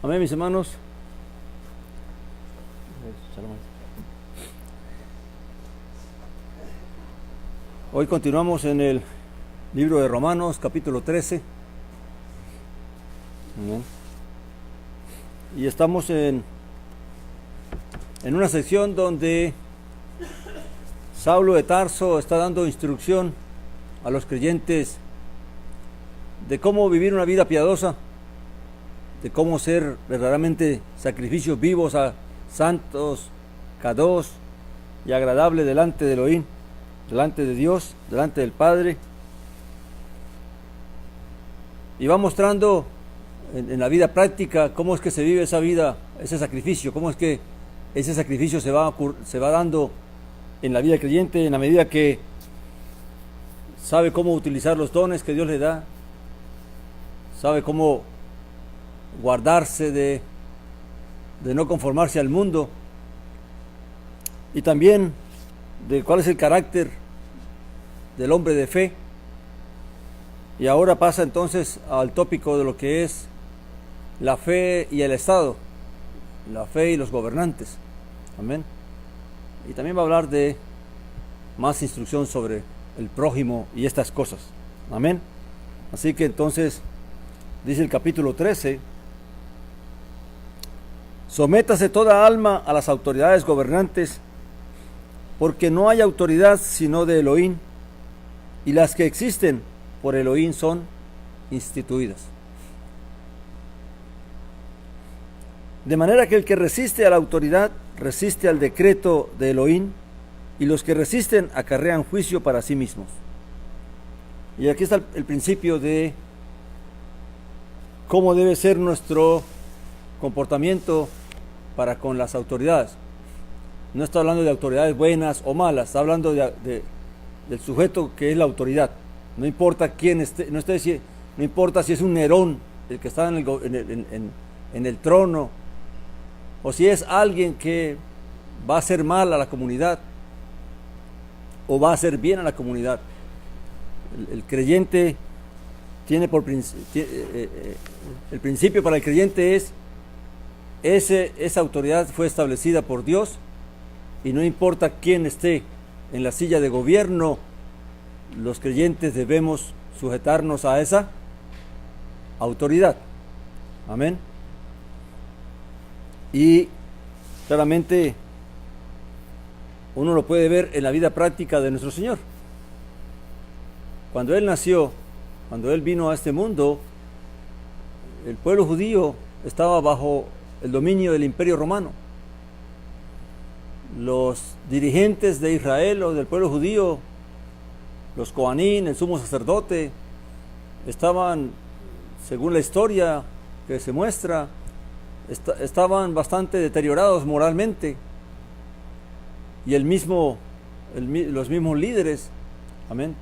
Amén, mis hermanos. Hoy continuamos en el libro de Romanos, capítulo 13. Amén. Y estamos en una sección donde Saulo de Tarso está dando instrucción a los creyentes de cómo vivir una vida piadosa, de cómo ser verdaderamente sacrificios vivos, santos, kadosh y agradables delante de Elohim, delante de Dios, delante del Padre. Y va mostrando en la vida práctica cómo es que se vive esa vida, ese sacrificio, cómo es que ese sacrificio se va dando en la vida del creyente en la medida que sabe cómo utilizar los dones que Dios le da, sabe cómo guardarse de no conformarse al mundo, y también de cuál es el carácter del hombre de fe. Y ahora pasa entonces al tópico de lo que es la fe y el Estado, la fe y los gobernantes. Amén. Y también va a hablar de más instrucción sobre el prójimo y estas cosas. Amén. Así que entonces dice el capítulo 13: sométase toda alma a las autoridades gobernantes, porque no hay autoridad sino de Elohim, y las que existen por Elohim son instituidas. De manera que el que resiste a la autoridad resiste al decreto de Elohim, y los que resisten acarrean juicio para sí mismos. Y aquí está el principio de cómo debe ser nuestro comportamiento para con las autoridades. No está hablando de autoridades buenas o malas, está hablando del sujeto que es la autoridad. No importa quién esté, no importa si es un Nerón el que está en el trono, o si es alguien que va a hacer mal a la comunidad o va a hacer bien a la comunidad. El creyente tiene el principio para el creyente es esa autoridad fue establecida por Dios, y no importa quién esté en la silla de gobierno, los creyentes debemos sujetarnos a esa autoridad. Amén. Y claramente uno lo puede ver en la vida práctica de nuestro Señor. Cuando Él nació, cuando Él vino a este mundo, el pueblo judío estaba bajo el dominio del Imperio Romano. Los dirigentes de Israel o del pueblo judío, los Coanín, el sumo sacerdote, estaban, según la historia que se muestra, estaban bastante deteriorados moralmente, y los mismos líderes, amén,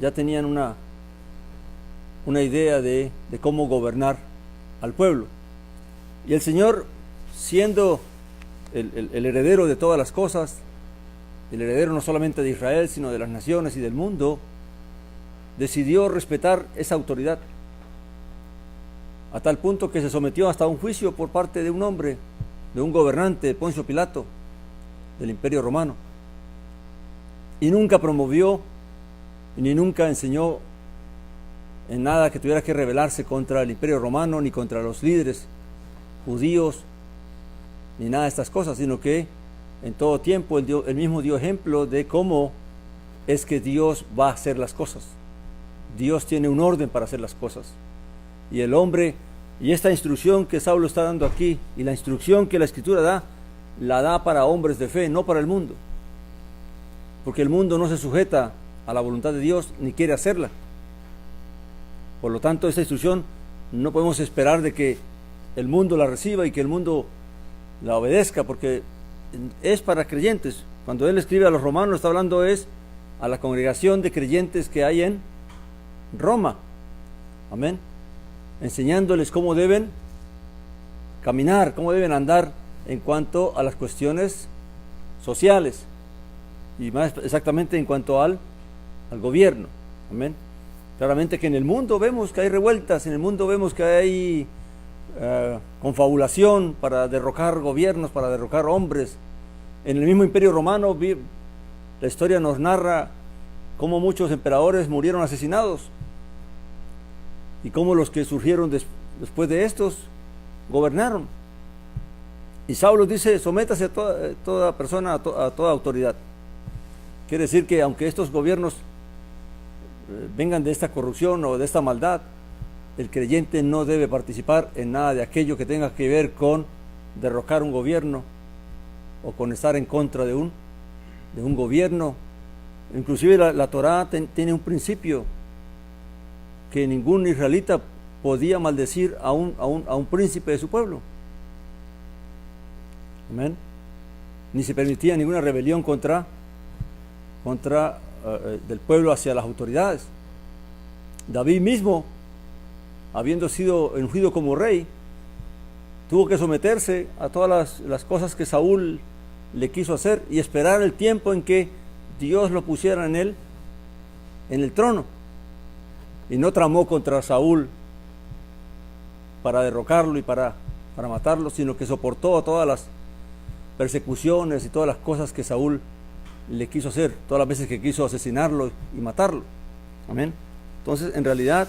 ya tenían una idea de cómo gobernar al pueblo. Y el Señor, siendo el heredero de todas las cosas, el heredero no solamente de Israel, sino de las naciones y del mundo, decidió respetar esa autoridad, a tal punto que se sometió hasta a un juicio por parte de un hombre, de un gobernante, Poncio Pilato, del Imperio Romano, y nunca promovió ni nunca enseñó en nada que tuviera que rebelarse contra el Imperio Romano, ni contra los líderes judíos, ni nada de estas cosas, sino que en todo tiempo él mismo dio ejemplo de cómo es que Dios va a hacer las cosas. Dios tiene un orden para hacer las cosas. Y el hombre, y esta instrucción que Saulo está dando aquí, y la instrucción que la Escritura da, la da para hombres de fe, no para el mundo. Porque el mundo no se sujeta a la voluntad de Dios, ni quiere hacerla. Por lo tanto, esta instrucción no podemos esperar de que el mundo la reciba y que el mundo la obedezca, porque es para creyentes. Cuando él escribe a los romanos, está hablando a la congregación de creyentes que hay en Roma. Amén. Enseñándoles cómo deben caminar, cómo deben andar en cuanto a las cuestiones sociales, y más exactamente en cuanto al gobierno. Amén. Claramente que en el mundo vemos que hay revueltas, en el mundo vemos que hay confabulación para derrocar gobiernos, para derrocar hombres. En el mismo Imperio Romano, la historia nos narra cómo muchos emperadores murieron asesinados y cómo los que surgieron después de estos gobernaron. Y Saulo dice: sométase a toda persona, a toda autoridad. Quiere decir que aunque estos gobiernos vengan de esta corrupción o de esta maldad, el creyente no debe participar en nada de aquello que tenga que ver con derrocar un gobierno o con estar en contra de un gobierno. Inclusive la Torá tiene un principio, que ningún israelita podía maldecir a un príncipe de su pueblo. Amén. Ni se permitía ninguna rebelión contra del pueblo hacia las autoridades. David mismo, habiendo sido ungido como rey, tuvo que someterse a todas las cosas que Saúl le quiso hacer y esperar el tiempo en que Dios lo pusiera en el trono. Y no tramó contra Saúl para derrocarlo y para matarlo, sino que soportó todas las persecuciones y todas las cosas que Saúl le quiso hacer, todas las veces que quiso asesinarlo y matarlo. Amén. Entonces, en realidad,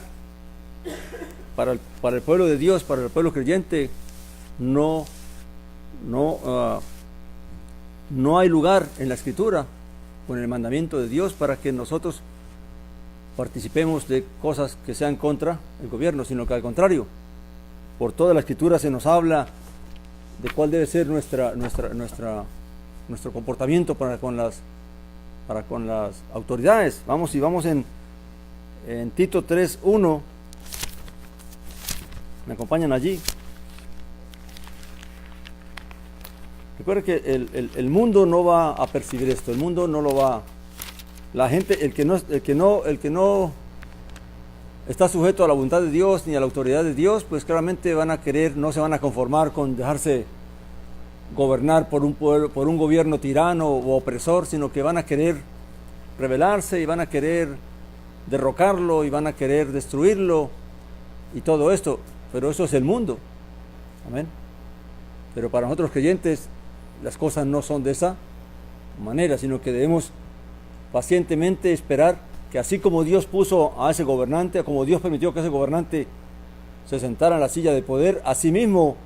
para el pueblo de Dios, para el pueblo creyente, no hay lugar en la Escritura o en el mandamiento de Dios para que nosotros participemos de cosas que sean contra el gobierno, sino que al contrario, por toda la Escritura se nos habla de cuál debe ser nuestro comportamiento para con las autoridades. Vamos en Tito 3:1. Me acompañan allí. Recuerden que el mundo no va a percibir esto, el mundo no lo va. La gente, el que no está sujeto a la voluntad de Dios ni a la autoridad de Dios, pues claramente van a querer, no se van a conformar con dejarse gobernar por un gobierno tirano o opresor, sino que van a querer rebelarse y van a querer derrocarlo y van a querer destruirlo y todo esto. Pero eso es el mundo. Amén. Pero para nosotros creyentes las cosas no son de esa manera, sino que debemos pacientemente esperar que así como Dios puso a ese gobernante, como Dios permitió que ese gobernante se sentara en la silla de poder, así mismo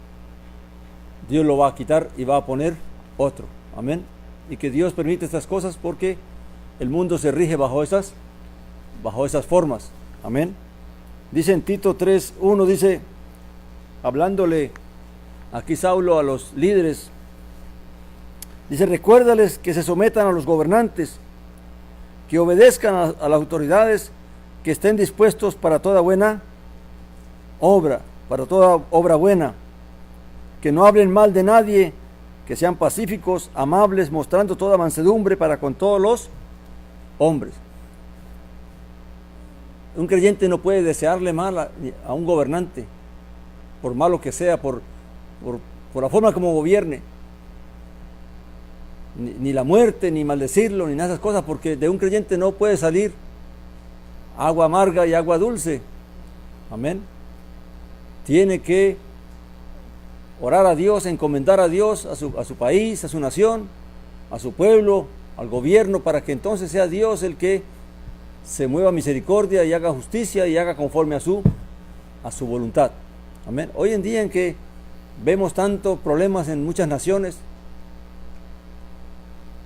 Dios lo va a quitar y va a poner otro. Amén. Y que Dios permite estas cosas porque el mundo se rige bajo esas formas. Amén. Dice en Tito 3:1, dice, hablándole aquí Saulo a los líderes, dice: recuérdales que se sometan a los gobernantes, que obedezcan a las autoridades, que estén dispuestos para toda buena obra, para toda obra buena, que no hablen mal de nadie, que sean pacíficos, amables, mostrando toda mansedumbre para con todos los hombres. Un creyente no puede desearle mal a un gobernante, por malo que sea, por la forma como gobierne, ni la muerte, ni maldecirlo, ni nada de esas cosas, porque de un creyente no puede salir agua amarga y agua dulce. Amén. Tiene que orar a Dios, encomendar a Dios, a su país, a su nación, a su pueblo, al gobierno, para que entonces sea Dios el que se mueva misericordia y haga justicia y haga conforme a su voluntad. Amén. Hoy en día en que vemos tantos problemas en muchas naciones,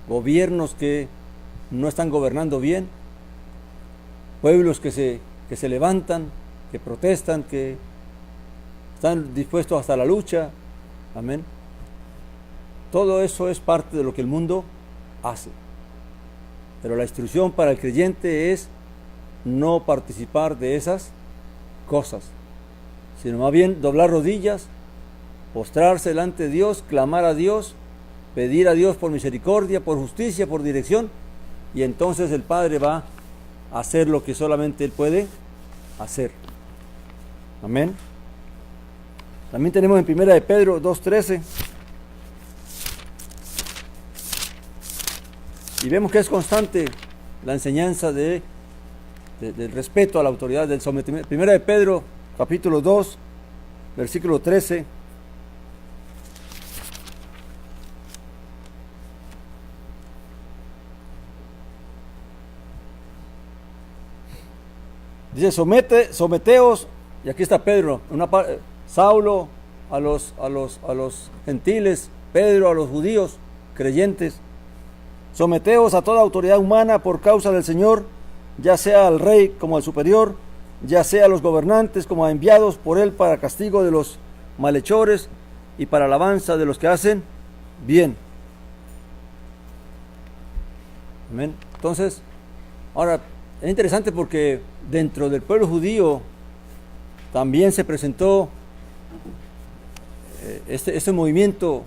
gobiernos que no están gobernando bien, pueblos que se levantan, que protestan, que están dispuestos hasta la lucha. Amén. Todo eso es parte de lo que el mundo hace. Pero la instrucción para el creyente es no participar de esas cosas, sino más bien doblar rodillas, postrarse delante de Dios, clamar a Dios, pedir a Dios por misericordia, por justicia, por dirección, y entonces el Padre va a hacer lo que solamente Él puede hacer. Amén. También tenemos en 1 Pedro 2:13, y vemos que es constante la enseñanza del respeto a la autoridad, del sometimiento. 1 Pedro capítulo 2, versículo 13. Dice, someteos, y aquí está Pedro, Saulo a los gentiles, Pedro a los judíos, creyentes. Someteos a toda autoridad humana por causa del Señor, ya sea al rey como al superior, ya sea a los gobernantes como a enviados por él para castigo de los malhechores y para alabanza de los que hacen bien. Amén. Entonces, ahora es interesante porque dentro del pueblo judío también se presentó este movimiento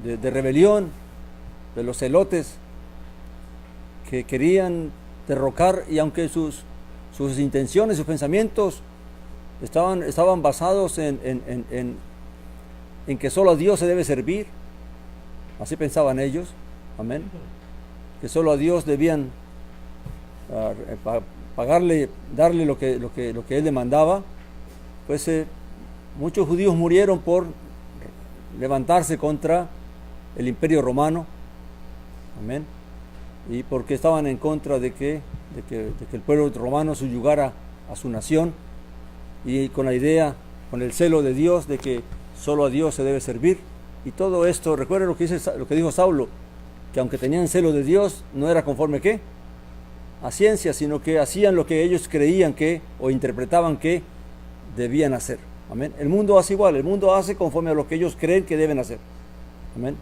de rebelión de los celotes que querían derrocar, y aunque sus intenciones, sus pensamientos estaban basados en que solo a Dios se debe servir, así pensaban ellos, amén, que solo a Dios debían pagarle, darle lo que Él demandaba, pues muchos judíos murieron por levantarse contra el imperio romano, amén, y porque estaban en contra de que el pueblo romano subyugara a su nación, y con la idea, con el celo de Dios, de que solo a Dios se debe servir. Y todo esto, recuerden lo que dijo Saulo, que aunque tenían celo de Dios, no era conforme ¿qué? A ciencia, sino que hacían lo que ellos creían que, o interpretaban que debían hacer. Amén. El mundo hace igual, el mundo hace conforme a lo que ellos creen que deben hacer. Amén.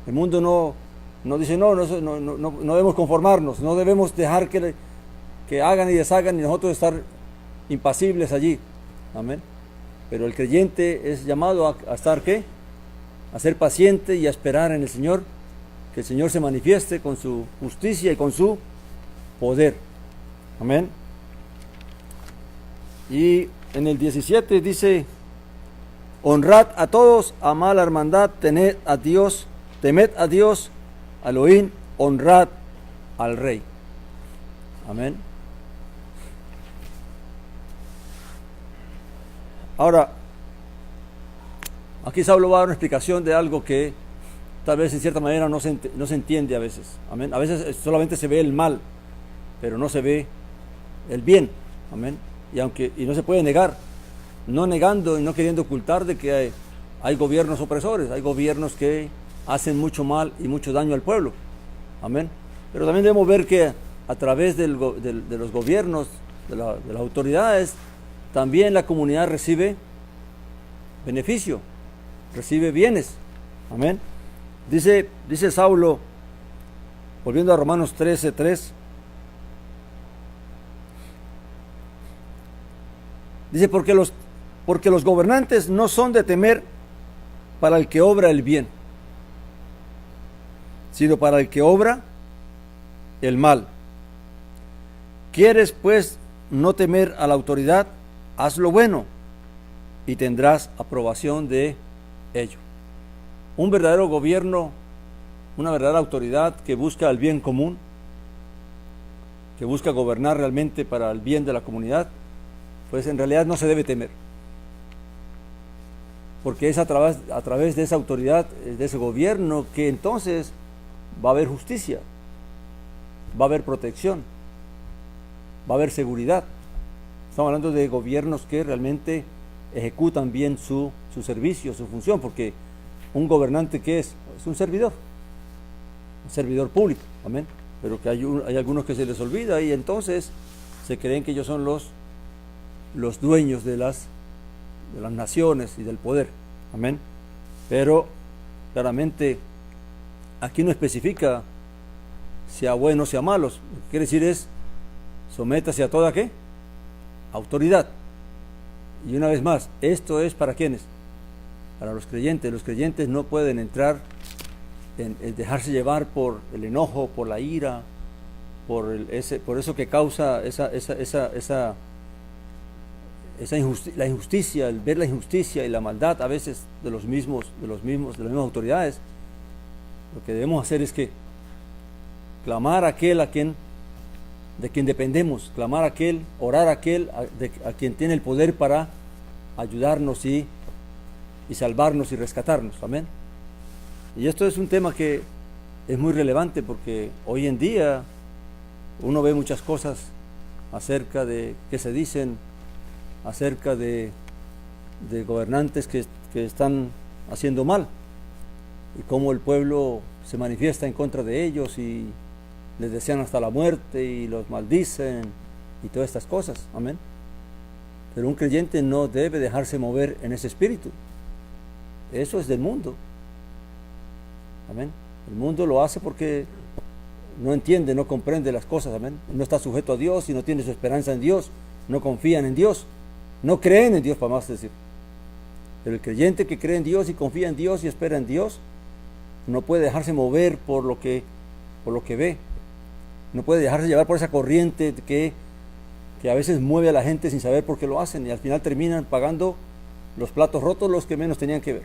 El mundo no dice, no debemos conformarnos, no debemos dejar que hagan y deshagan y nosotros estar impasibles allí. Amén. Pero el creyente es llamado a estar ¿qué? A ser paciente y a esperar en el Señor, que el Señor se manifieste con su justicia y con su poder. Amén. Y en el 17 dice, honrad a todos, amad la hermandad, temed a Dios, al oír, honrad al rey. Amén. Ahora, aquí Saulo va a dar una explicación de algo que tal vez en cierta manera no se entiende a veces. Amén. A veces solamente se ve el mal, pero no se ve el bien. Amén. Y no se puede negar, no negando y no queriendo ocultar de que hay gobiernos opresores, hay gobiernos que hacen mucho mal y mucho daño al pueblo. Amén. Pero también debemos ver que a través de los gobiernos, de las autoridades, también la comunidad recibe beneficio, recibe bienes. Amén. Dice Saulo, volviendo a Romanos 13:3, dice, porque los gobernantes no son de temer para el que obra el bien, sino para el que obra el mal. ¿Quieres pues no temer a la autoridad? Haz lo bueno y tendrás aprobación de ello. Un verdadero gobierno, una verdadera autoridad que busca el bien común, que busca gobernar realmente para el bien de la comunidad, pues en realidad no se debe temer, porque es a través de esa autoridad, de ese gobierno, que entonces va a haber justicia, va a haber protección, va a haber seguridad. Estamos hablando de gobiernos que realmente ejecutan bien su servicio, su función, porque un gobernante ¿qué es? Es un servidor público, amén. Pero que hay algunos que se les olvida y entonces se creen que ellos son los dueños de las naciones y del poder, amén. Pero claramente aquí no especifica sea bueno o sea malos. Lo que quiere decir es, sométase a toda ¿qué? Autoridad. Y una vez más, esto es para ¿quiénes? Para los creyentes. Los creyentes no pueden entrar en dejarse llevar por el enojo, por la ira, por eso que causa la injusticia, el ver la injusticia y la maldad a veces de las mismas autoridades. Lo que debemos hacer es que clamar a aquel de quien dependemos, orar a aquel a quien tiene el poder para ayudarnos y y salvarnos y rescatarnos. Amén. Y esto es un tema que es muy relevante porque hoy en día uno ve muchas cosas acerca de que se dicen acerca de gobernantes que están haciendo mal y cómo el pueblo se manifiesta en contra de ellos y les desean hasta la muerte y los maldicen y todas estas cosas. Amén. Pero un creyente no debe dejarse mover en ese espíritu. Eso es del mundo. Amén. El mundo lo hace porque no entiende, no comprende las cosas. Amén. No está sujeto a Dios y no tiene su esperanza en Dios. No confían en Dios. No creen en Dios, para más decir. Pero el creyente que cree en Dios y confía en Dios y espera en Dios, no puede dejarse mover por lo que ve. No puede dejarse llevar por esa corriente que a veces mueve a la gente sin saber por qué lo hacen y al final terminan pagando los platos rotos los que menos tenían que ver.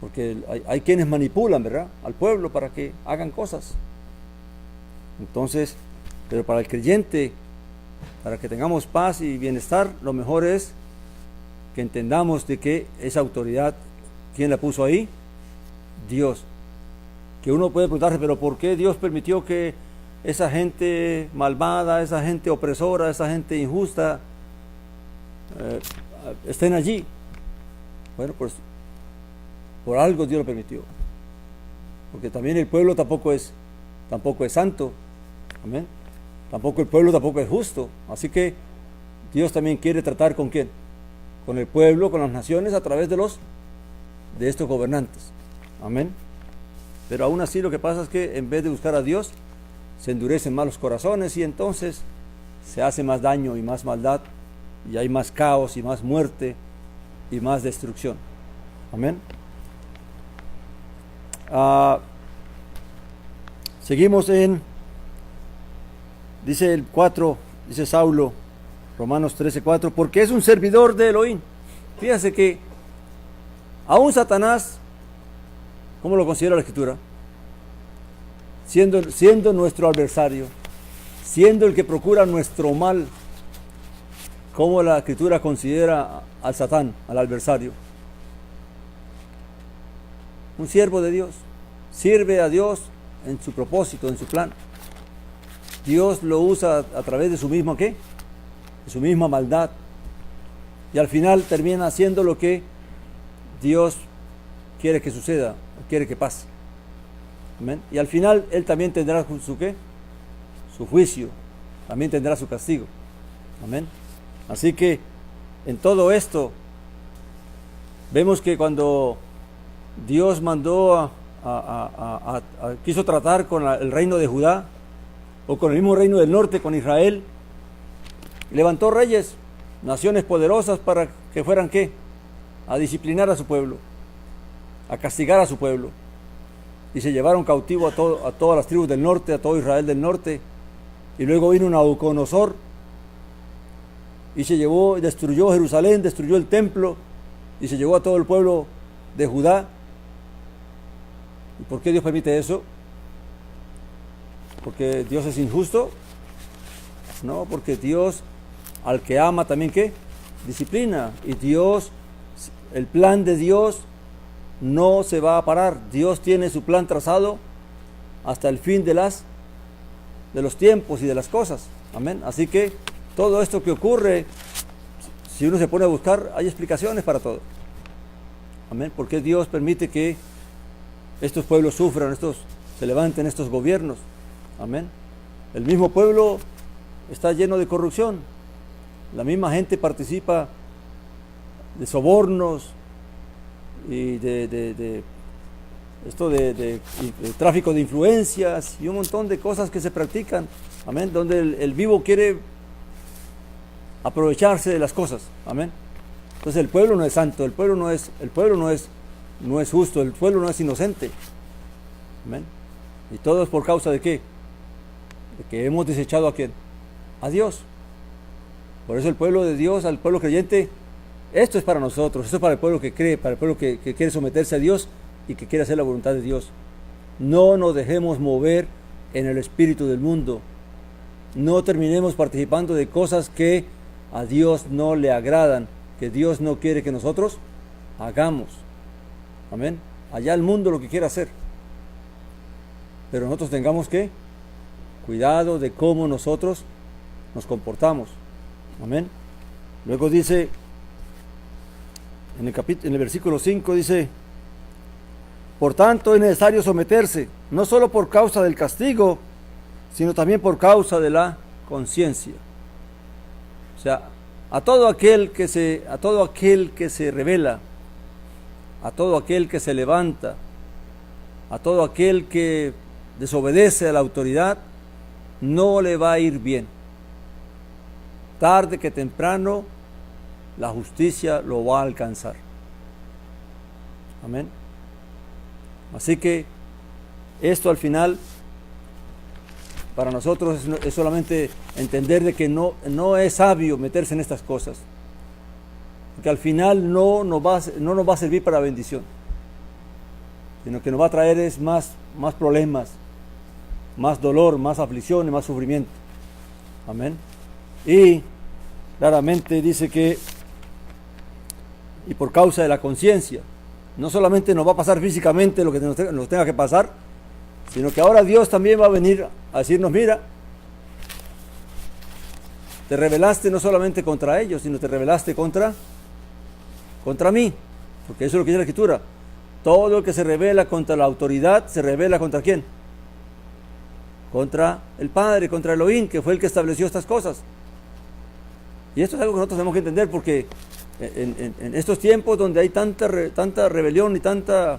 Porque hay quienes manipulan, ¿verdad?, al pueblo para que hagan cosas. Entonces, pero para el creyente, para que tengamos paz y bienestar, lo mejor es que entendamos de que esa autoridad, ¿quién la puso ahí? Dios. Que uno puede preguntarse, pero ¿por qué Dios permitió que esa gente malvada, esa gente opresora, esa gente injusta estén allí? Bueno, pues por algo Dios lo permitió. Porque también el pueblo tampoco es santo. Amén. Tampoco el pueblo tampoco es justo. Así que Dios también quiere tratar ¿con quién? Con el pueblo, con las naciones, a través de estos gobernantes. Amén. Pero aún así lo que pasa es que en vez de buscar a Dios, se endurecen más los corazones y entonces se hace más daño y más maldad y hay más caos y más muerte y más destrucción. Amén. Seguimos dice el 4, dice Saulo, Romanos 13:4, porque es un servidor de Elohim. Fíjense que aún Satanás, ¿cómo lo considera la Escritura? Siendo nuestro adversario, siendo el que procura nuestro mal, ¿cómo la Escritura considera al Satán, al adversario? Un siervo de Dios, sirve a Dios en su propósito, en su plan. Dios lo usa a través de su misma ¿qué? De su misma maldad. Y al final termina haciendo lo que Dios quiere que suceda, quiere que pase. Amén. Y al final Él también tendrá su ¿qué? Su juicio, también tendrá su castigo. Amén. Así que en todo esto vemos que cuando Dios mandó quiso tratar con el reino de Judá o con el mismo reino del norte, con Israel, levantó reyes, naciones poderosas para que fueran ¿qué? A disciplinar a su pueblo, a castigar a su pueblo. Y se llevaron cautivo a todas las tribus del norte, a todo Israel del norte. Y luego vino Nabucodonosor y se llevó, destruyó Jerusalén, destruyó el templo y se llevó a todo el pueblo de Judá. ¿Y por qué Dios permite eso? ¿Porque Dios es injusto? No, porque Dios al que ama también ¿qué? Disciplina. Y Dios, el plan de Dios no se va a parar. Dios tiene su plan trazado hasta el fin de los tiempos y de las cosas. Amén. Así que todo esto que ocurre, si uno se pone a buscar, hay explicaciones para todo. Amén. ¿Por qué Dios permite que estos pueblos sufran, se levanten estos gobiernos? Amén. El mismo pueblo está lleno de corrupción. La misma gente participa de sobornos y de tráfico de influencias y un montón de cosas que se practican. Amén. Donde el vivo quiere aprovecharse de las cosas. Amén. Entonces el pueblo no es santo, el pueblo no es justo, el pueblo no es inocente. Amén. Y todo es por causa de ¿qué? De que hemos desechado ¿a quién? A Dios. Por eso el pueblo de Dios, al pueblo creyente, esto es para nosotros, esto es para el pueblo que cree, para el pueblo que quiere someterse a Dios y que quiere hacer la voluntad de Dios. No nos dejemos mover en el espíritu del mundo. No terminemos participando de cosas que a Dios no le agradan, que Dios no quiere que nosotros hagamos. Amén. Allá el mundo lo que quiera hacer. Pero nosotros tengamos que cuidado de cómo nosotros nos comportamos. Amén. Luego dice, en el versículo 5 dice, por tanto es necesario someterse, no solo por causa del castigo, sino también por causa de la conciencia. O sea, a todo aquel que se revela, a todo aquel que se levanta, a todo aquel que desobedece a la autoridad, no le va a ir bien. Tarde que temprano, la justicia lo va a alcanzar. Amén. Así que esto al final, para nosotros es solamente entender de que no es sabio meterse en estas cosas, porque al final no nos va a servir para bendición, sino que nos va a traer más problemas, más dolor, más aflicción y más sufrimiento. Amén. Y claramente dice que, y por causa de la conciencia, no solamente nos va a pasar físicamente lo que nos tenga que pasar, sino que ahora Dios también va a venir a decirnos, mira, te rebelaste no solamente contra ellos, sino te rebelaste contra mí, porque eso es lo que dice la Escritura. Todo el que se rebela contra la autoridad, se rebela contra ¿quién? Contra el Padre, contra Elohim, que fue el que estableció estas cosas. Y esto es algo que nosotros tenemos que entender, porque en estos tiempos donde hay tanta rebelión y tanta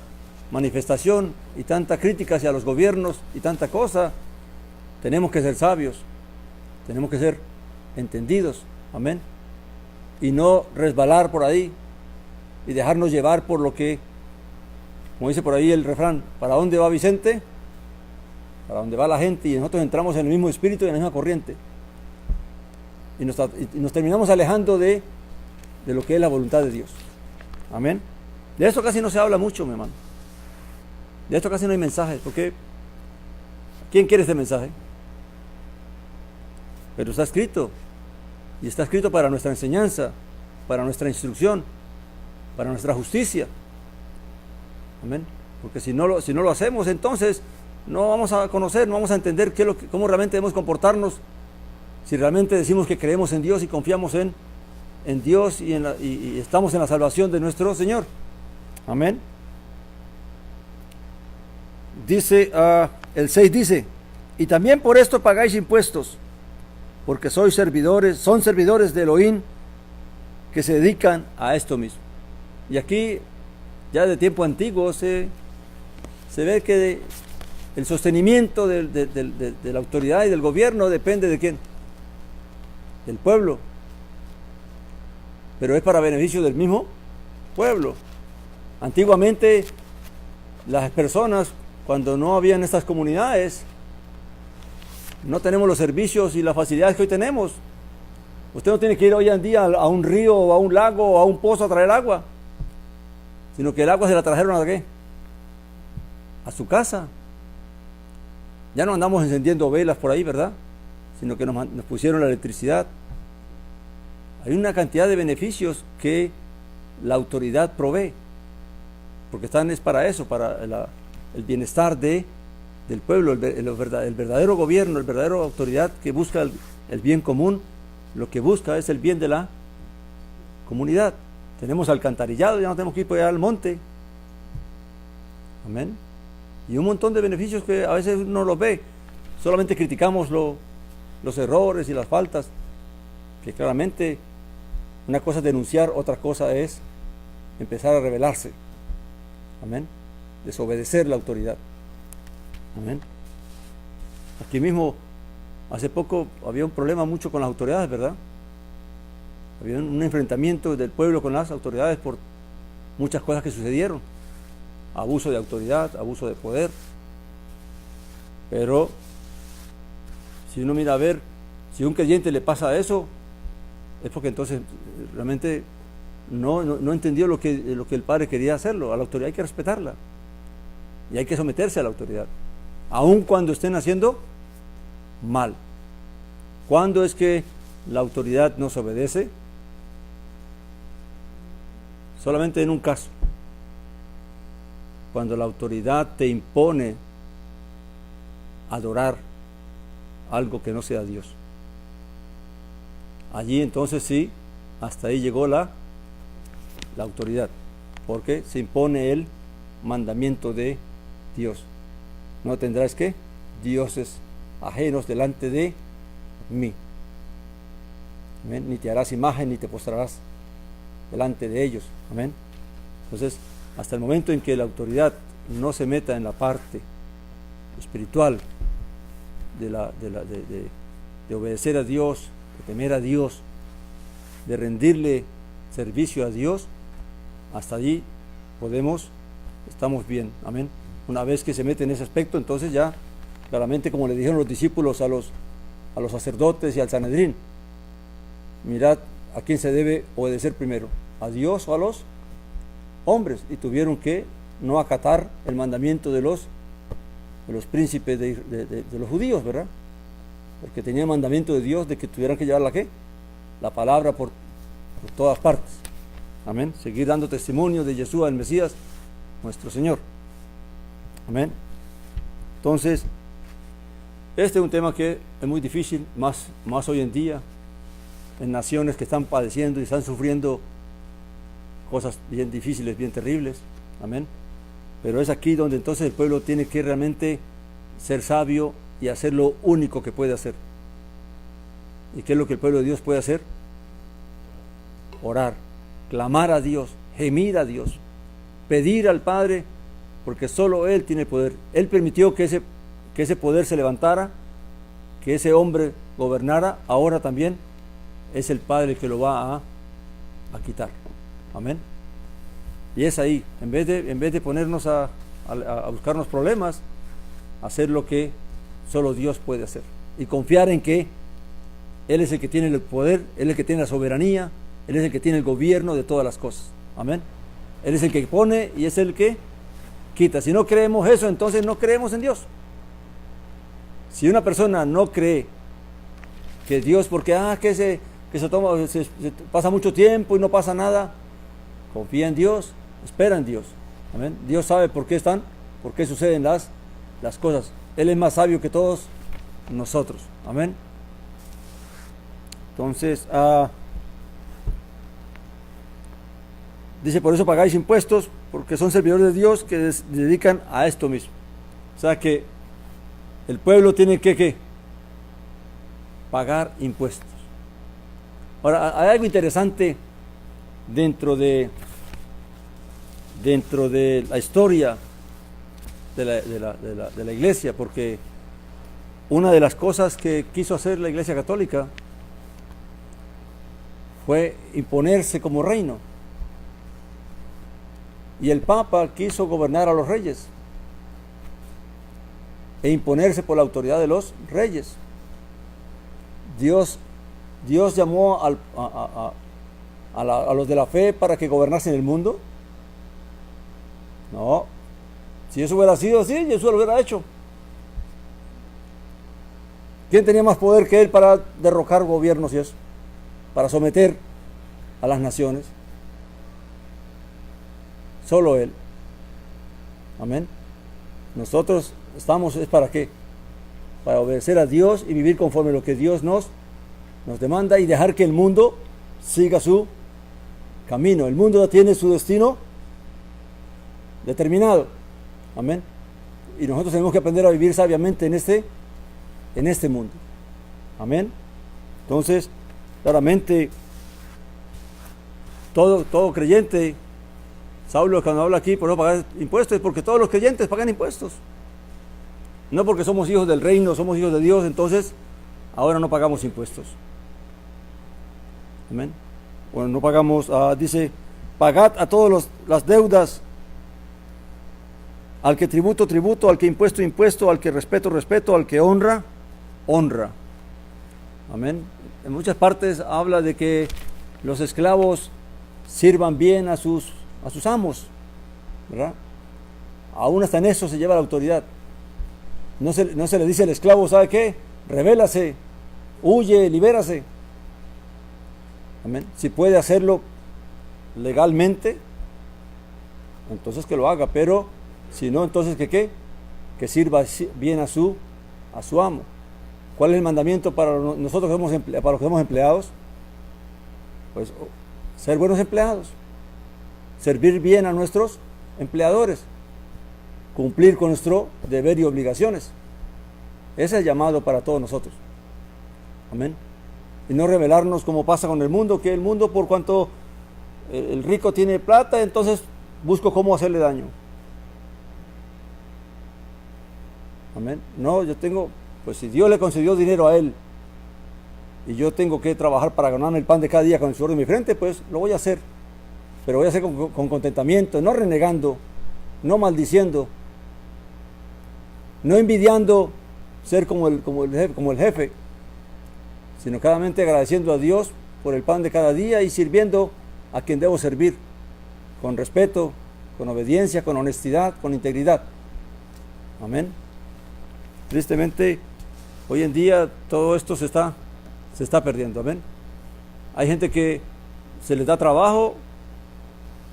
manifestación y tanta crítica hacia los gobiernos y tanta cosa, tenemos que ser sabios, tenemos que ser entendidos, amén, y no resbalar por ahí y dejarnos llevar por lo que, como dice por ahí el refrán, ¿para dónde va Vicente? Para dónde va la gente, y nosotros entramos en el mismo espíritu y en la misma corriente, y nos terminamos alejando de lo que es la voluntad de Dios. Amén. De esto casi no se habla mucho, mi hermano. De esto casi no hay mensajes, porque ¿quién quiere este mensaje? Pero está escrito, y está escrito para nuestra enseñanza, para nuestra instrucción, para nuestra justicia. Amén. Porque si no lo hacemos, entonces no vamos a conocer, no vamos a entender cómo realmente debemos comportarnos, si realmente decimos que creemos en Dios y confiamos en Dios y estamos en la salvación de nuestro Señor. Amén. Dice, el 6 dice, y también por esto pagáis impuestos, porque son servidores de Elohim que se dedican a esto mismo. Y aquí, ya de tiempo antiguo, se ve que el sostenimiento de la autoridad y del gobierno depende de quién, del pueblo, pero es para beneficio del mismo pueblo. Antiguamente las personas, cuando no habían estas comunidades, no tenemos los servicios y las facilidades que hoy tenemos. Usted no tiene que ir hoy en día a un río o a un lago o a un pozo a traer agua, sino que el agua se la trajeron ¿a qué? A su casa. Ya no andamos encendiendo velas por ahí, ¿verdad? Sino que nos pusieron la electricidad. Hay una cantidad de beneficios que la autoridad provee, porque es para eso, para el bienestar del pueblo, el verdadero gobierno, el verdadero autoridad que busca el bien común, lo que busca es el bien de la comunidad. Tenemos alcantarillado, ya no tenemos que ir por allá al monte. Amén. Y un montón de beneficios que a veces uno los ve, solamente criticamos los errores y las faltas, que claramente una cosa es denunciar, otra cosa es empezar a rebelarse. Amén. Desobedecer la autoridad. Amén. Aquí mismo, hace poco había un problema mucho con las autoridades, ¿verdad? Había un enfrentamiento del pueblo con las autoridades por muchas cosas que sucedieron. Abuso de autoridad, abuso de poder. Pero si uno mira a ver, si a un creyente le pasa eso, es porque entonces realmente no entendió lo que el Padre quería hacerlo. A la autoridad hay que respetarla y hay que someterse a la autoridad, aun cuando estén haciendo mal. ¿Cuándo es que la autoridad nos obedece? solamente en un caso, cuando la autoridad te impone adorar algo que no sea Dios. Allí entonces sí, hasta ahí llegó la autoridad, porque se impone el mandamiento de Dios. No tendrás que dioses ajenos delante de mí. Amén. Ni te harás imagen ni te postrarás delante de ellos. Amén. Entonces, hasta el momento en que la autoridad no se meta en la parte espiritual de obedecer a Dios, de temer a Dios, de rendirle servicio a Dios, hasta allí estamos bien. Amén. Una vez que se mete en ese aspecto, entonces ya claramente, como le dijeron los discípulos a los sacerdotes y al Sanedrín, mirad a quién se debe obedecer primero, a Dios o a los hombres, y tuvieron que no acatar el mandamiento de los príncipes de los judíos, ¿verdad? Porque tenía el mandamiento de Dios de que tuvieran que llevar la palabra por todas partes. Amén. Seguir dando testimonio de Yeshua, el Mesías, nuestro Señor. Amén. Entonces, este es un tema que es muy difícil, más hoy en día, en naciones que están padeciendo y están sufriendo cosas bien difíciles, bien terribles. Amén. Pero es aquí donde entonces el pueblo tiene que realmente ser sabio y hacer lo único que puede hacer. ¿Y qué es lo que el pueblo de Dios puede hacer? Orar, clamar a Dios, gemir a Dios, pedir al Padre, porque solo Él tiene poder. Él permitió que ese poder se levantara, que ese hombre gobernara. Ahora también es el Padre que lo va a quitar. Amén. Y es ahí, en vez de ponernos a buscarnos problemas, hacer lo que solo Dios puede hacer y confiar en que Él es el que tiene el poder, Él es el que tiene la soberanía, Él es el que tiene el gobierno de todas las cosas. Amén. Él es el que pone y es el que quita. Si no creemos eso, entonces no creemos en Dios. Si una persona no cree que Dios, porque se pasa mucho tiempo y no pasa nada, confía en Dios, espera en Dios. Amén. Dios sabe por qué suceden las cosas. Él es más sabio que todos nosotros. Amén. Entonces, dice, por eso pagáis impuestos, porque son servidores de Dios que se dedican a esto mismo. O sea que el pueblo tiene que pagar impuestos. Ahora, hay algo interesante dentro de la historia de la iglesia, porque una de las cosas que quiso hacer la Iglesia Católica fue imponerse como reino, y el Papa quiso gobernar a los reyes e imponerse por la autoridad de los reyes. Dios llamó a los de la fe para que gobernasen el mundo. No, si eso hubiera sido así, Jesús lo hubiera hecho. ¿Quién tenía más poder que Él para derrocar gobiernos y eso? Para someter a las naciones. Solo Él. Amén. Nosotros estamos, ¿es para qué? Para obedecer a Dios y vivir conforme a lo que Dios nos demanda, y dejar que el mundo siga su camino. El mundo ya tiene su destino determinado. Amén. Y nosotros tenemos que aprender a vivir sabiamente en este mundo. Amén. Entonces, claramente, todo creyente, Saulo cuando habla aquí por no pagar impuestos, es porque todos los creyentes pagan impuestos. No porque somos hijos del reino, somos hijos de Dios, entonces ahora no pagamos impuestos. Amén. Bueno, no pagamos, dice, pagad a todos las deudas, al que tributo, tributo, al que impuesto, impuesto, al que respeto, respeto, al que honra, honra. Amén. En muchas partes habla de que los esclavos sirvan bien a sus amos, ¿verdad? Aún hasta en eso se lleva la autoridad. No se le dice al esclavo, ¿sabe qué? Rebélase, huye, libérase. Amén. Si puede hacerlo legalmente, entonces que lo haga, pero si no, entonces que ¿qué? Que sirva bien a su amo. ¿Cuál es el mandamiento para nosotros para los que somos empleados? Pues ser buenos empleados, servir bien a nuestros empleadores, cumplir con nuestro deber y obligaciones. Ese es el llamado para todos nosotros. Amén. Y no rebelarnos como pasa con el mundo, que el mundo, por cuanto el rico tiene plata, entonces busco cómo hacerle daño. Amén. No, yo tengo, pues si Dios le concedió dinero a él y yo tengo que trabajar para ganarme el pan de cada día con el sudor de mi frente, pues lo voy a hacer. Pero voy a hacer con contentamiento, no renegando, no maldiciendo, no envidiando ser como el jefe, sino cada mente agradeciendo a Dios por el pan de cada día y sirviendo a quien debo servir, con respeto, con obediencia, con honestidad, con integridad. Amén. Tristemente, hoy en día todo esto se está perdiendo. Amén. Hay gente que se les da trabajo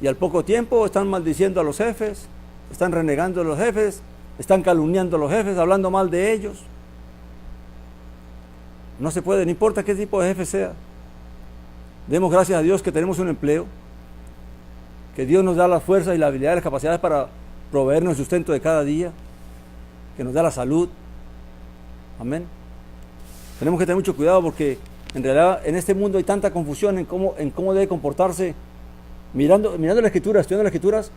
y al poco tiempo están maldiciendo a los jefes, están renegando a los jefes, están calumniando a los jefes, hablando mal de ellos. No se puede, no importa qué tipo de jefe sea. Demos gracias a Dios que tenemos un empleo, que Dios nos da la fuerza y la habilidad y las capacidades para proveernos el sustento de cada día, que nos da la salud. Amén. Tenemos que tener mucho cuidado porque en realidad en este mundo hay tanta confusión en cómo debe comportarse. Mirando la Escritura, estudiando las Escrituras,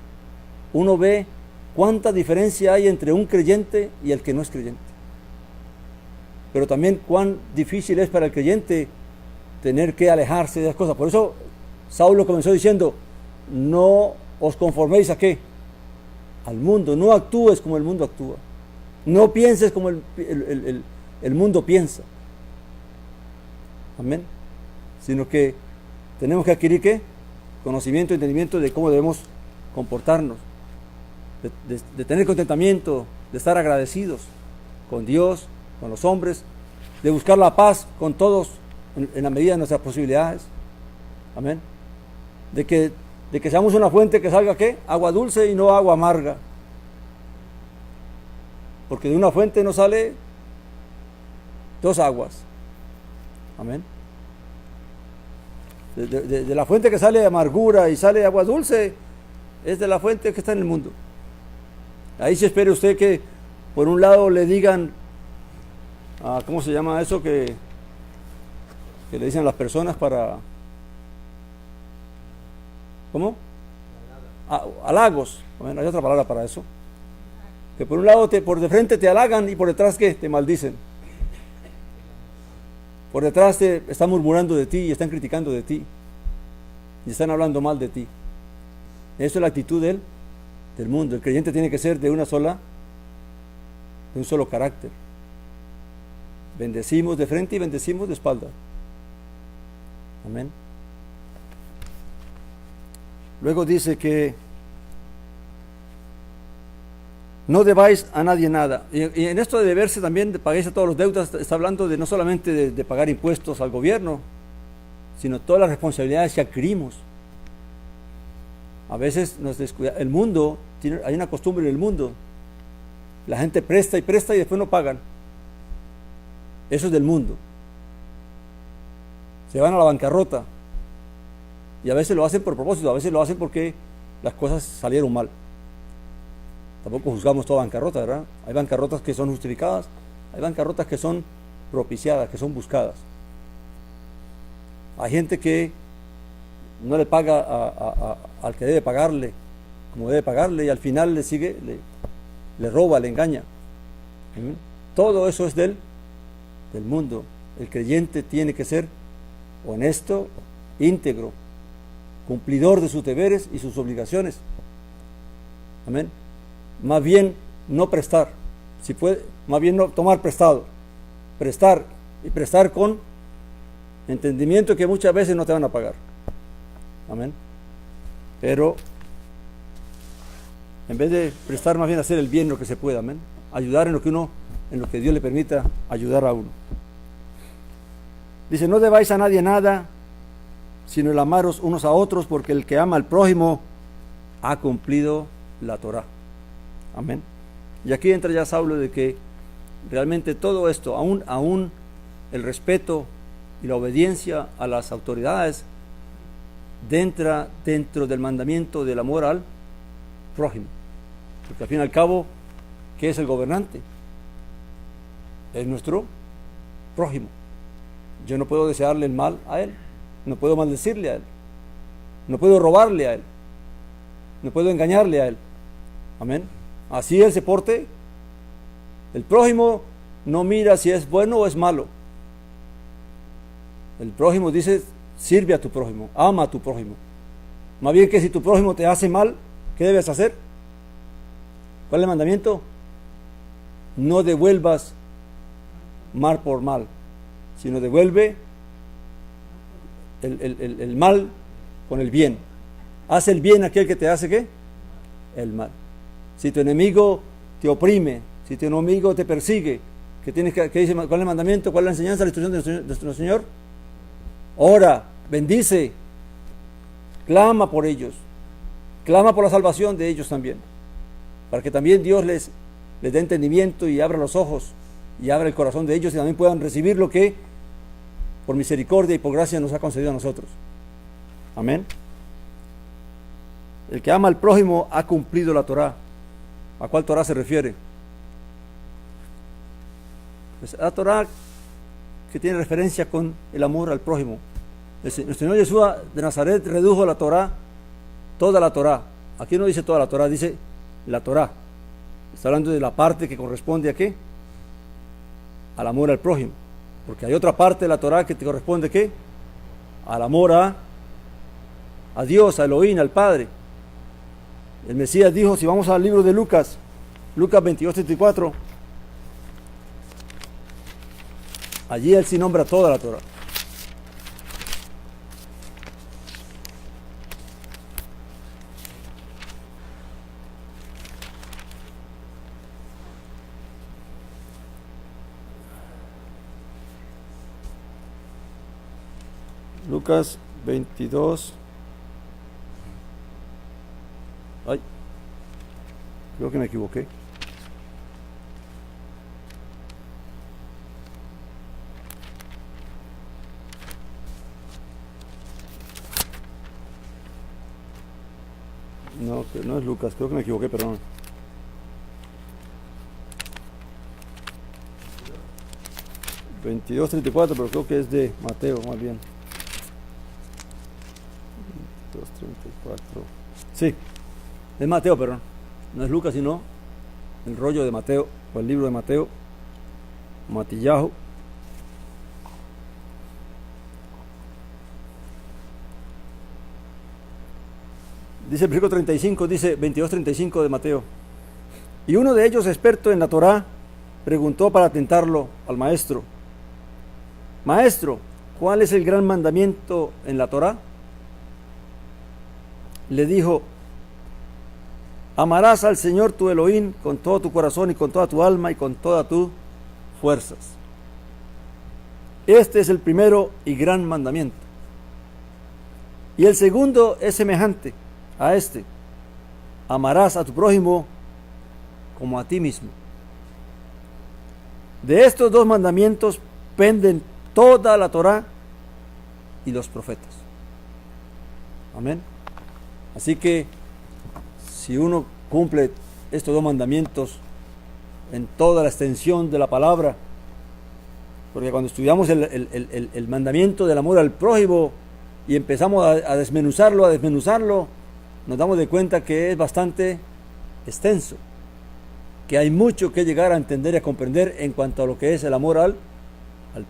uno ve cuánta diferencia hay entre un creyente y el que no es creyente. Pero también cuán difícil es para el creyente tener que alejarse de las cosas. Por eso Saulo comenzó diciendo, no os conforméis ¿a qué? Al mundo, no actúes como el mundo actúa. No pienses como el mundo piensa. Amén. Sino que tenemos que adquirir ¿qué? Conocimiento, entendimiento de cómo debemos comportarnos, de tener contentamiento, de estar agradecidos con Dios, con los hombres, de buscar la paz con todos en la medida de nuestras posibilidades. Amén. De que seamos una fuente que salga ¿qué? Agua dulce y no agua amarga. Porque de una fuente no sale dos aguas. Amén. De la fuente que sale amargura y sale agua dulce, es de la fuente que está en el mundo. Ahí se espere usted que por un lado le digan, ¿cómo se llama eso que le dicen a las personas para... ¿Cómo? Halagos. Bueno, hay otra palabra para eso. Que por un lado por de frente te halagan y por detrás ¿qué? Te maldicen. Por detrás te están murmurando de ti y están criticando de ti. Y están hablando mal de ti. Eso es la actitud del mundo. El creyente tiene que ser de un solo carácter. Bendecimos de frente y bendecimos de espalda. Amén. Luego dice que no debáis a nadie nada. Y en esto de deberse también, de pagáis a todos los deudas, está hablando de no solamente de pagar impuestos al gobierno, sino todas las responsabilidades que adquirimos. A veces nos descuida. El mundo, hay una costumbre en el mundo. La gente presta y después no pagan. Eso es del mundo. Se van a la bancarrota. Y a veces lo hacen por propósito, a veces lo hacen porque las cosas salieron mal. Tampoco juzgamos toda bancarrota, ¿verdad? Hay bancarrotas que son justificadas, hay bancarrotas que son propiciadas, que son buscadas. Hay gente que no le paga al que debe pagarle como debe pagarle y al final le roba, le engaña. Todo eso es del mundo. El creyente tiene que ser honesto, íntegro, cumplidor de sus deberes y sus obligaciones. Amén. Más bien no prestar, si puede, más bien no tomar prestado, prestar y prestar con entendimiento que muchas veces no te van a pagar. Amén. Pero en vez de prestar, más bien hacer el bien lo que se pueda. Amén. Ayudar en lo que Dios le permita ayudar a uno. Dice, no debáis a nadie nada, sino el amaros unos a otros, porque el que ama al prójimo ha cumplido la Torá. Amén. Y aquí entra ya Saulo de que realmente todo esto, aún el respeto y la obediencia a las autoridades, entra dentro del mandamiento del amor al prójimo. Porque al fin y al cabo, ¿qué es el gobernante? Es nuestro prójimo. Yo no puedo desearle el mal a él, no puedo maldecirle a él, no puedo robarle a él, no puedo engañarle a él. Amén. Así él se porte. El prójimo no mira si es bueno o es malo. El prójimo dice, sirve a tu prójimo, ama a tu prójimo. Más bien que si tu prójimo te hace mal, ¿qué debes hacer? ¿Cuál es el mandamiento? No devuelvas mal por mal, sino devuelve el mal con el bien. Haz el bien a aquel que te hace ¿qué? El mal. Si tu enemigo te oprime, si tu enemigo te persigue, ¿qué dice? ¿Cuál es el mandamiento? ¿Cuál es la enseñanza, la instrucción de nuestro Señor? Ora, bendice, clama por ellos, clama por la salvación de ellos también, para que también Dios les dé entendimiento y abra los ojos y abra el corazón de ellos y también puedan recibir lo que por misericordia y por gracia nos ha concedido a nosotros. Amén. El que ama al prójimo ha cumplido la Torá. ¿A cuál Torá se refiere? Pues la Torá que tiene referencia con el amor al prójimo. Nuestro Señor Yeshua de Nazaret redujo la Torá, toda la Torá. Aquí no dice toda la Torá, dice la Torá. Está hablando de la parte que corresponde a ¿qué? Al amor al prójimo. Porque hay otra parte de la Torá que te corresponde ¿qué? Al amor a Dios, a Elohim, al Padre. El Mesías dijo, si vamos al libro de Lucas 22:34, allí él sí nombra toda la Torá. Lucas 22. Ay, creo que me equivoqué. No, no es Lucas, creo que me equivoqué, perdón. $22:34, pero creo que es de Mateo, más bien. 22:34. Sí, es Mateo, perdón. No es Lucas, sino el rollo de Mateo, o el libro de Mateo, Matillahu. Dice el versículo 35, dice 22:35 de Mateo. Y uno de ellos, experto en la Torá, preguntó para tentarlo al maestro: Maestro, ¿cuál es el gran mandamiento en la Torá? Le dijo: amarás al Señor tu Elohim con todo tu corazón y con toda tu alma y con todas tus fuerzas. Este es el primero y gran mandamiento. Y el segundo es semejante a este: amarás a tu prójimo como a ti mismo. De estos dos mandamientos penden toda la Torá y los profetas. Amén. Así que si uno cumple estos dos mandamientos en toda la extensión de la palabra, porque cuando estudiamos el mandamiento del amor al prójimo y empezamos a desmenuzarlo, nos damos de cuenta que es bastante extenso, que hay mucho que llegar a entender y a comprender en cuanto a lo que es el amor al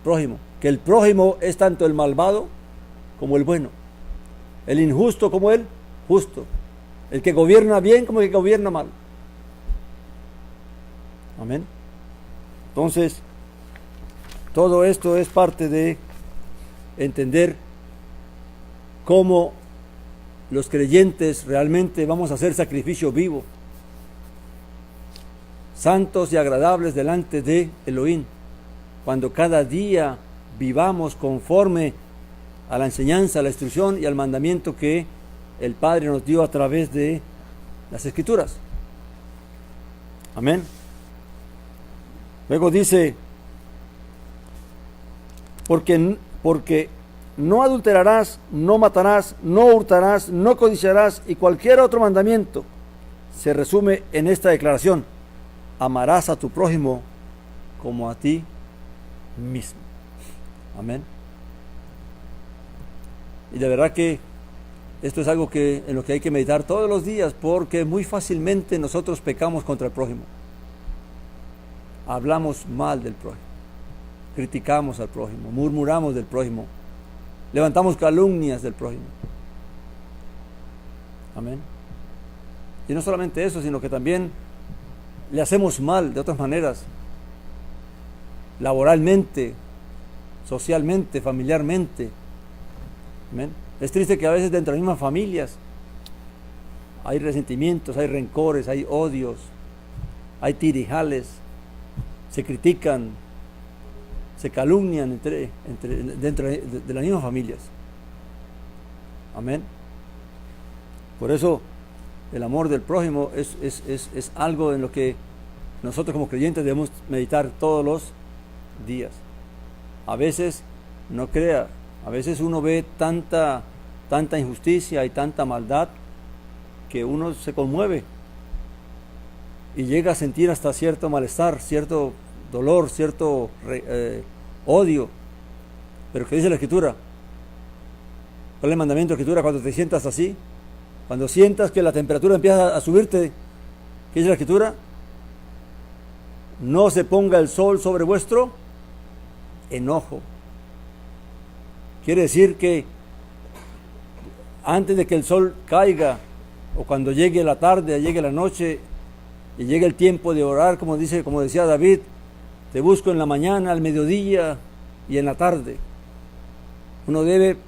prójimo, que el prójimo es tanto el malvado como el bueno, el injusto como el justo, el que gobierna bien como el que gobierna mal. Amén. Entonces, todo esto es parte de entender cómo los creyentes realmente vamos a hacer sacrificio vivo, santos y agradables delante de Elohim, cuando cada día vivamos conforme a la enseñanza, a la instrucción y al mandamiento que el Padre nos dio a través de las Escrituras. Amén. Luego dice, porque no adulterarás, no matarás, no hurtarás, no codiciarás, y cualquier otro mandamiento se resume en esta declaración: amarás a tu prójimo como a ti mismo. Amén. Y de verdad que esto es algo en lo que hay que meditar todos los días, porque muy fácilmente nosotros pecamos contra el prójimo. Hablamos mal del prójimo, criticamos al prójimo, murmuramos del prójimo, levantamos calumnias del prójimo. Amén. Y no solamente eso, sino que también le hacemos mal de otras maneras, laboralmente, socialmente, familiarmente. Amén. Es triste que a veces dentro de las mismas familias hay resentimientos, hay rencores, hay odios, hay tirijales, se critican, se calumnian dentro de las mismas familias. Amén. Por eso el amor del prójimo es algo en lo que nosotros como creyentes debemos meditar todos los días. A veces, no crea, a veces uno ve tanta injusticia y tanta maldad que uno se conmueve y llega a sentir hasta cierto malestar, cierto dolor, cierto odio. Pero ¿qué dice la Escritura? ¿Cuál es el mandamiento de la Escritura cuando te sientas así? Cuando sientas que la temperatura empieza a subirte, ¿qué dice la Escritura? No se ponga el sol sobre vuestro enojo. Quiere decir que antes de que el sol caiga, o cuando llegue la tarde, llegue la noche y llegue el tiempo de orar, como decía David, te busco en la mañana, al mediodía y en la tarde.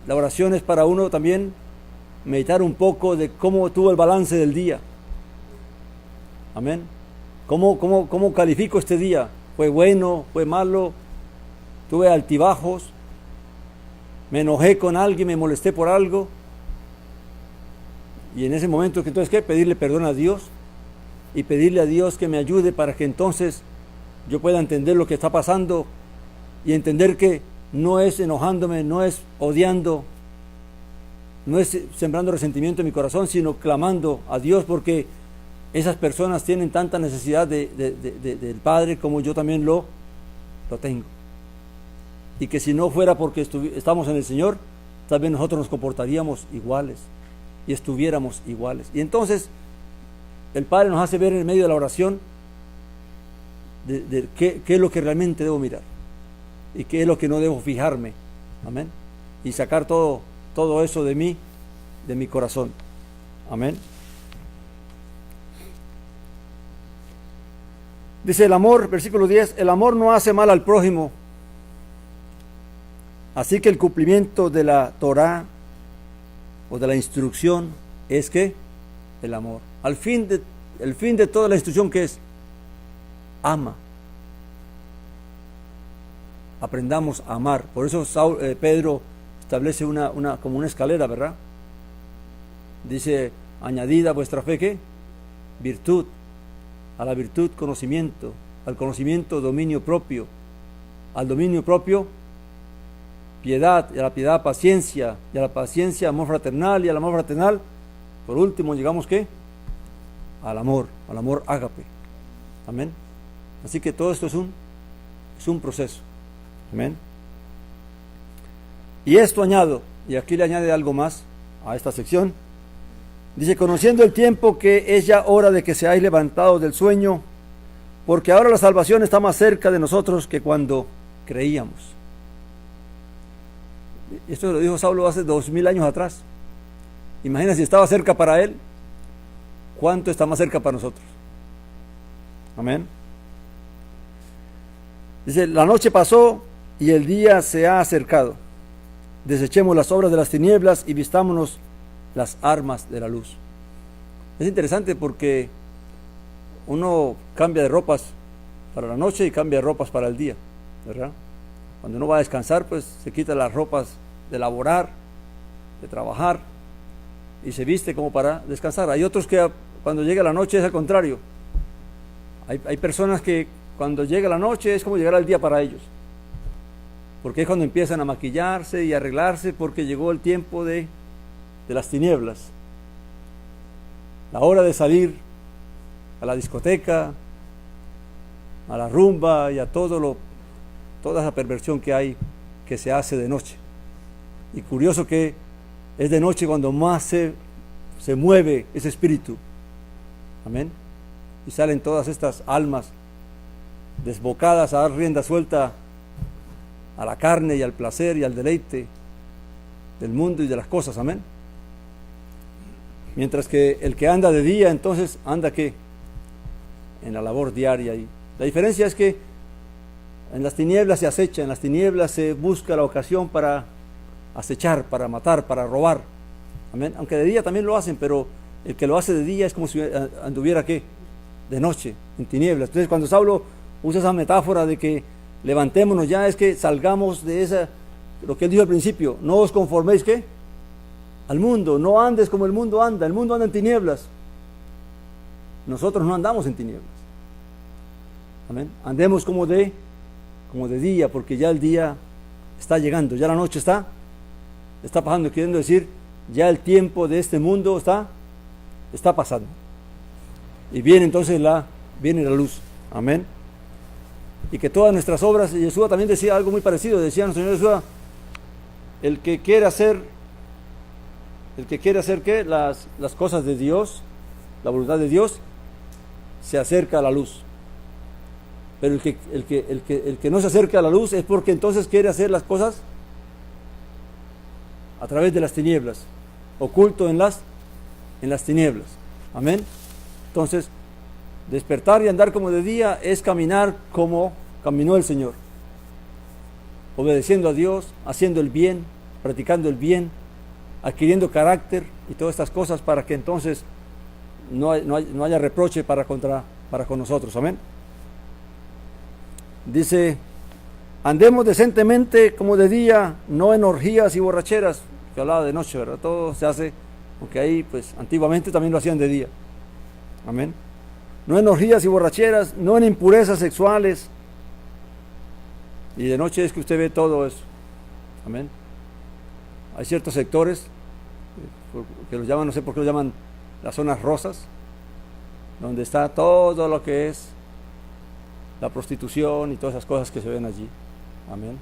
La oración es para uno también meditar un poco de cómo tuvo el balance del día. Amén. ¿Cómo califico este día? ¿Fue bueno? ¿Fue malo? ¿Tuve altibajos? ¿Me enojé con alguien? ¿Me molesté por algo? Y en ese momento, entonces, ¿qué? Pedirle perdón a Dios y pedirle a Dios que me ayude para que entonces yo pueda entender lo que está pasando y entender que no es enojándome, no es odiando, no es sembrando resentimiento en mi corazón, sino clamando a Dios, porque esas personas tienen tanta necesidad del Padre como yo también lo tengo. Y que si no fuera porque estamos en el Señor, tal vez nosotros nos comportaríamos iguales y estuviéramos iguales. Y entonces el Padre nos hace ver en medio de la oración de qué es lo que realmente debo mirar y qué es lo que no debo fijarme. Amén. Y sacar todo eso de mí, de mi corazón. Amén. Dice el amor, versículo 10, el amor no hace mal al prójimo. Así que el cumplimiento de la Torá o de la instrucción es que el amor. El fin de toda la instrucción, que es ama. Aprendamos a amar. Por eso Pedro establece como una escalera, ¿verdad? Dice, añadida a vuestra fe, ¿qué? Virtud. A la virtud, conocimiento. Al conocimiento, dominio propio. Al dominio propio, piedad. Y a la piedad, paciencia. Y a la paciencia, amor fraternal. Y al amor fraternal, por último, llegamos, ¿qué? Al amor ágape. Amén. Así que todo esto es un proceso. Amén. Y esto añado, y aquí le añade algo más a esta sección. Dice, conociendo el tiempo, que es ya hora de que seáis levantados del sueño, porque ahora la salvación está más cerca de nosotros que cuando creíamos. Esto lo dijo Saulo hace 2000 años atrás. Imagina si estaba cerca para él, ¿cuánto está más cerca para nosotros? Amén. Dice, la noche pasó y el día se ha acercado. Desechemos las obras de las tinieblas y vistámonos las armas de la luz. Es interesante porque uno cambia de ropas para la noche y cambia de ropas para el día, ¿verdad? Cuando uno va a descansar, pues se quita las ropas de laborar, de trabajar, y se viste como para descansar. Hay otros que cuando llega la noche es al contrario. Hay personas que cuando llega la noche es como llegar el día para ellos, porque es cuando empiezan a maquillarse y arreglarse, porque llegó el tiempo de las tinieblas, la hora de salir a la discoteca, a la rumba y a toda esa perversión que hay, que se hace de noche. Y curioso que es de noche cuando más se mueve ese espíritu. Amén. Y salen todas estas almas desbocadas a dar rienda suelta a la carne y al placer y al deleite del mundo y de las cosas. Amén. Mientras que el que anda de día, entonces anda ¿qué? En la labor diaria. Y la diferencia es que en las tinieblas se acecha, en las tinieblas se busca la ocasión para acechar, para matar, para robar. Amén. Aunque de día también lo hacen, pero el que lo hace de día es como si anduviera ¿qué? De noche, en tinieblas. Entonces cuando Saulo usa esa metáfora de que levantémonos ya, es que salgamos de esa, lo que él dijo al principio, no os conforméis ¿qué? Al mundo, no andes como el mundo anda en tinieblas. Nosotros no andamos en tinieblas. Amén. Andemos como de día, porque ya el día está llegando, ya la noche está pasando, queriendo decir, ya el tiempo de este mundo está pasando. Y viene entonces viene la luz. Amén. Y que todas nuestras obras, y Yeshua también decía algo muy parecido, decía nuestro Señor Yeshua, el que quiere hacer ¿qué? Las cosas de Dios, la voluntad de Dios, se acerca a la luz. Pero el que no se acerca a la luz es porque entonces quiere hacer las cosas a través de las tinieblas, oculto en las tinieblas. Amén. Entonces, despertar y andar como de día es caminar como caminó el Señor, obedeciendo a Dios, haciendo el bien, practicando el bien, adquiriendo carácter y todas estas cosas para que entonces no haya reproche para con nosotros. Amén. Dice, andemos decentemente como de día, no en orgías y borracheras, que hablaba de noche, ¿verdad? Todo se hace, aunque ahí pues antiguamente también lo hacían de día. Amén. No en orgías y borracheras, no en impurezas sexuales. Y de noche es que usted ve todo eso. Amén. Hay ciertos sectores que los llaman, no sé por qué los llaman las zonas rosas, donde está todo lo que es la prostitución y todas esas cosas que se ven allí. Amén.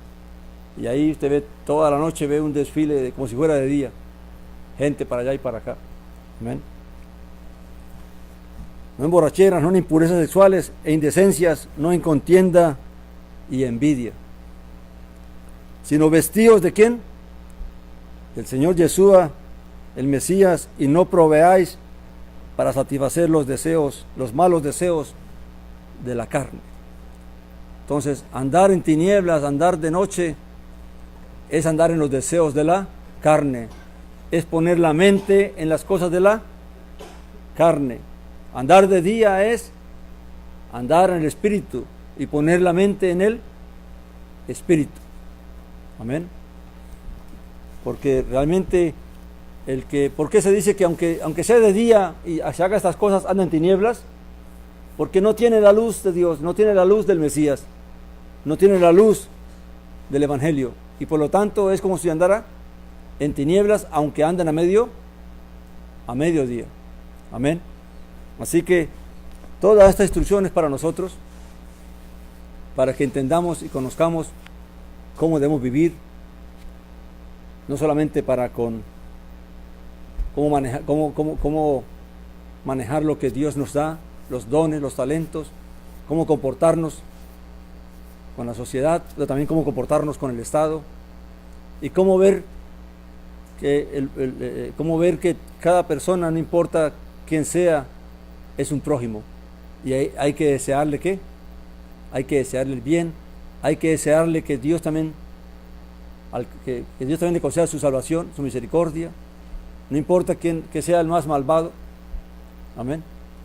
Y ahí usted ve toda la noche, ve un desfile como si fuera de día, gente para allá y para acá. Amén. No en borracheras, no en impurezas sexuales e indecencias, no en contienda y envidia, sino vestidos ¿de quién? Del Señor Yeshua, el Mesías, y no proveáis para satisfacer los malos deseos de la carne. Entonces, andar en tinieblas, andar de noche, es andar en los deseos de la carne, es poner la mente en las cosas de la carne. Andar de día es andar en el Espíritu y poner la mente en el Espíritu. Amén. Porque realmente ¿por qué se dice que aunque sea de día y se haga estas cosas, anda en tinieblas? Porque no tiene la luz de Dios, no tiene la luz del Mesías, no tiene la luz del Evangelio, y por lo tanto es como si andara en tinieblas, aunque andan a mediodía. Amén. Así que toda esta instrucción es para nosotros, para que entendamos y conozcamos cómo debemos vivir, no solamente para cómo manejar lo que Dios nos da, los dones, los talentos, cómo comportarnos con la sociedad, pero también cómo comportarnos con el Estado, y cómo ver que cada persona, no importa quién sea, es un prójimo, y hay que desearle ¿qué? Hay que desearle el bien, hay que desearle que Dios también le conceda su salvación, su misericordia. No importa que sea el más malvado, amén,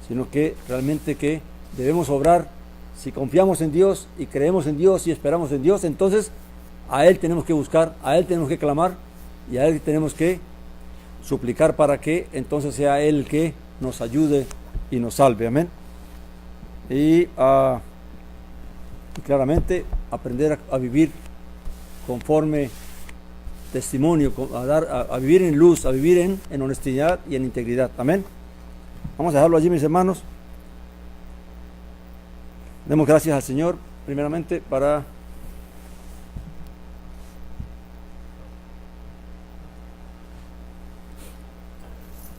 sino que realmente que debemos obrar. Si confiamos en Dios y creemos en Dios y esperamos en Dios, entonces a Él tenemos que buscar, a Él tenemos que clamar y a Él tenemos que suplicar para que entonces sea Él el que nos ayude y nos salve. Amén. Y claramente aprender a vivir conforme testimonio, a vivir en luz, a vivir en honestidad y en integridad. Amén. Vamos a dejarlo allí, mis hermanos. Demos gracias al Señor primeramente para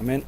amén.